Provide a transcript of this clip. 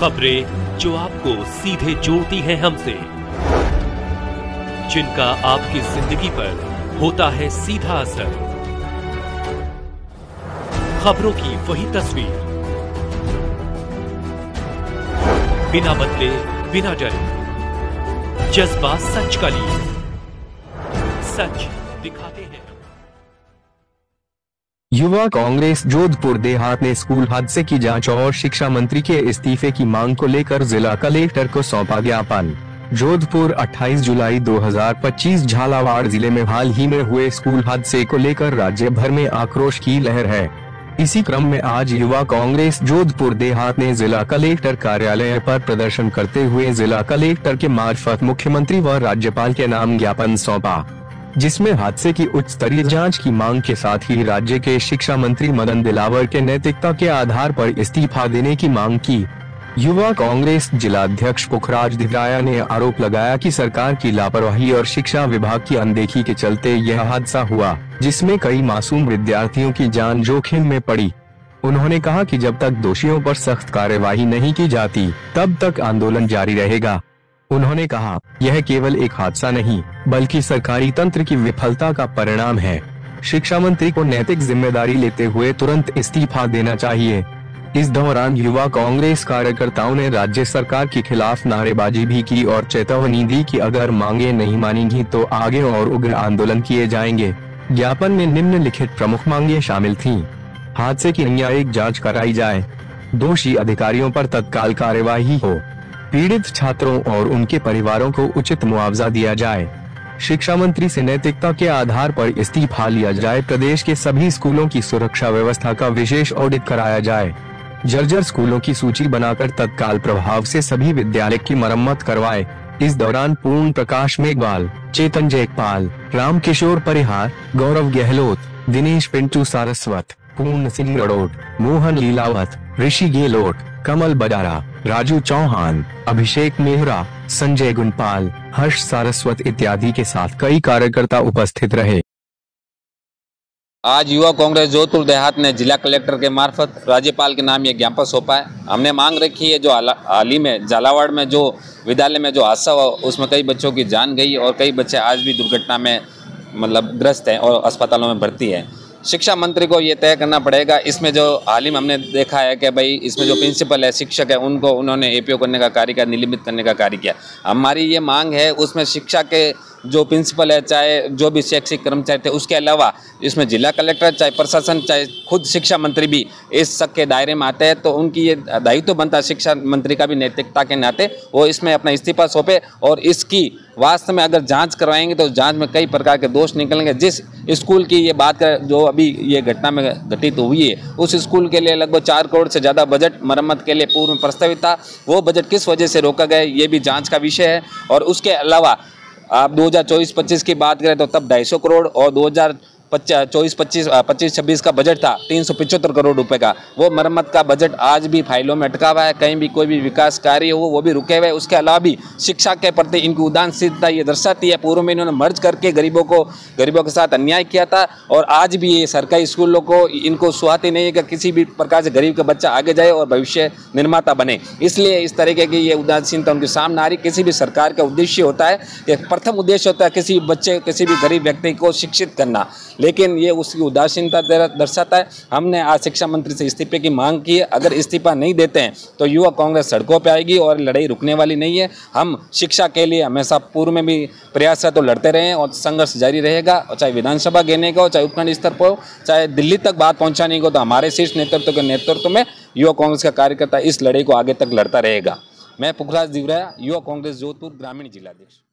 खबरें जो आपको सीधे जोड़ती हैं हमसे, जिनका आपकी जिंदगी पर होता है सीधा असर। खबरों की वही तस्वीर, बिना बदले बिना डरे, जज्बा सच का लिए, सच दिखाते हैं। युवा कांग्रेस जोधपुर देहात ने स्कूल हादसे की जांच और शिक्षा मंत्री के इस्तीफे की मांग को लेकर जिला कलेक्टर को सौंपा ज्ञापन। जोधपुर 28 जुलाई 2025 झालावाड़ जिले में हाल ही में हुए स्कूल हादसे को लेकर राज्य भर में आक्रोश की लहर है। इसी क्रम में आज युवा कांग्रेस जोधपुर देहात ने जिला कलेक्टर कार्यालय पर प्रदर्शन करते हुए जिला कलेक्टर के मार्फत मुख्यमंत्री व राज्यपाल के नाम ज्ञापन सौंपा, जिसमें हादसे की उच्च स्तरीय जांच की मांग के साथ ही राज्य के शिक्षा मंत्री मदन दिलावर के नैतिकता के आधार पर इस्तीफा देने की मांग की। युवा कांग्रेस जिलाध्यक्ष पुखराज दिवराया ने आरोप लगाया कि सरकार की लापरवाही और शिक्षा विभाग की अनदेखी के चलते यह हादसा हुआ, जिसमें कई मासूम विद्यार्थियों की जान जोखिम में पड़ी। उन्होंने कहा कि जब तक दोषियों पर सख्त कार्यवाही नहीं की जाती, तब तक आंदोलन जारी रहेगा। उन्होंने कहा, यह केवल एक हादसा नहीं, बल्कि सरकारी तंत्र की विफलता का परिणाम है। शिक्षा मंत्री को नैतिक जिम्मेदारी लेते हुए तुरंत इस्तीफा देना चाहिए। इस दौरान युवा कांग्रेस कार्यकर्ताओं ने राज्य सरकार के खिलाफ नारेबाजी भी की और चेतावनी दी कि अगर मांगे नहीं मानेंगी तो आगे और उग्र आंदोलन किए जाएंगे। ज्ञापन में निम्नलिखित प्रमुख मांगे शामिल थीं। हादसे की न्यायिक जांच कराई जाए, दोषी अधिकारियों पर तत्काल कार्यवाही हो, पीड़ित छात्रों और उनके परिवारों को उचित मुआवजा दिया जाए, शिक्षा मंत्री से नैतिकता के आधार पर इस्तीफा लिया जाए, प्रदेश के सभी स्कूलों की सुरक्षा व्यवस्था का विशेष ऑडिट कराया जाए, जर्जर स्कूलों की सूची बनाकर तत्काल प्रभाव से सभी विद्यालय की मरम्मत करवाए। इस दौरान पूर्ण प्रकाश मेघवाल, चेतन जयपाल, राम किशोर परिहार, गौरव गहलोत, दिनेश पिंटू सारस्वत, पूर्ण सिंह रड़ोट, मोहन लीलावत, ऋषि गेलोट, कमल बजारा, राजू चौहान, अभिषेक मेहरा, संजय गुनपाल, हर्ष सारस्वत इत्यादि के साथ कई कार्यकर्ता उपस्थित रहे। आज युवा कांग्रेस जोधपुर देहात ने जिला कलेक्टर के मार्फत राज्यपाल के नाम ये ज्ञापन सौंपा है। हमने मांग रखी है, जो हाल ही में झालावाड़ में जो विद्यालय में जो हादसा हुआ, उसमें कई बच्चों की जान गई और कई बच्चे आज भी दुर्घटना में ग्रस्त हैं और अस्पतालों में भर्ती हैं। शिक्षा मंत्री को ये तय करना पड़ेगा। इसमें जो हाल ही में हमने देखा है कि भाई इसमें जो प्रिंसिपल है, शिक्षक है, उनको उन्होंने एपीओ करने का कार्य किया, निलंबित करने का कार्य किया। हमारी ये मांग है, उसमें शिक्षा के जो प्रिंसिपल है, चाहे जो भी शैक्षिक कर्मचारी थे, उसके अलावा इसमें जिला कलेक्टर, चाहे प्रशासन, चाहे खुद शिक्षा मंत्री भी इस सब के दायरे में आते हैं, तो उनकी ये दायित्व बनता है शिक्षा मंत्री का भी नैतिकता के नाते वो इसमें अपना इस्तीफा सौंपे। और इसकी वास्तव में अगर जांच करवाएंगे तो जांच में कई प्रकार के दोष निकलेंगे। जिस स्कूल की ये बात कर, जो अभी ये घटना में घटित हुई है, उस स्कूल के लिए लगभग 4 करोड़ से ज़्यादा बजट मरम्मत के लिए पूर्व में प्रस्तावित था। वो बजट किस वजह से रोका गया, ये भी जाँच का विषय है। और उसके अलावा आप 2024-25 की बात करें तो तब 250 करोड़ और 2024-25 का बजट था 375 करोड़ रुपए का। वो मरम्मत का बजट आज भी फाइलों में अटका हुआ है, कहीं भी कोई भी विकास कार्य हो वो भी रुके हुए। उसके अलावा भी शिक्षा के प्रति इनकी उदासीनता ये दर्शाती है। पूर्व में इन्होंने मर्ज करके गरीबों के साथ अन्याय किया था और आज भी ये सरकारी स्कूलों को इनको सुहाती नहीं है कि किसी भी प्रकार से गरीब का बच्चा आगे जाए और भविष्य निर्माता बने। इसलिए इस तरीके की ये उदासीनता उनके सामने आ रही। किसी भी सरकार का उद्देश्य होता है, प्रथम उद्देश्य होता है किसी बच्चे, किसी भी गरीब व्यक्ति को शिक्षित करना, लेकिन ये उसकी उदासीनता दर्शाता है। हमने आज शिक्षा मंत्री से इस्तीफे की मांग की है। अगर इस्तीफा नहीं देते हैं तो युवा कांग्रेस सड़कों पे आएगी और लड़ाई रुकने वाली नहीं है। हम शिक्षा के लिए हमेशा पूर्व में भी प्रयासरत तो लड़ते रहे और संघर्ष जारी रहेगा। और चाहे विधानसभा घेरने का हो, चाहे उपखंड स्तर पर हो, चाहे दिल्ली तक बात पहुँचाने को, तो हमारे शीर्ष नेतृत्व के नेतृत्व में युवा कांग्रेस का कार्यकर्ता इस लड़ाई को आगे तक लड़ता रहेगा। मैं पुखराज दिवराया, युवा कांग्रेस जोधपुर ग्रामीण जिलाध्यक्ष।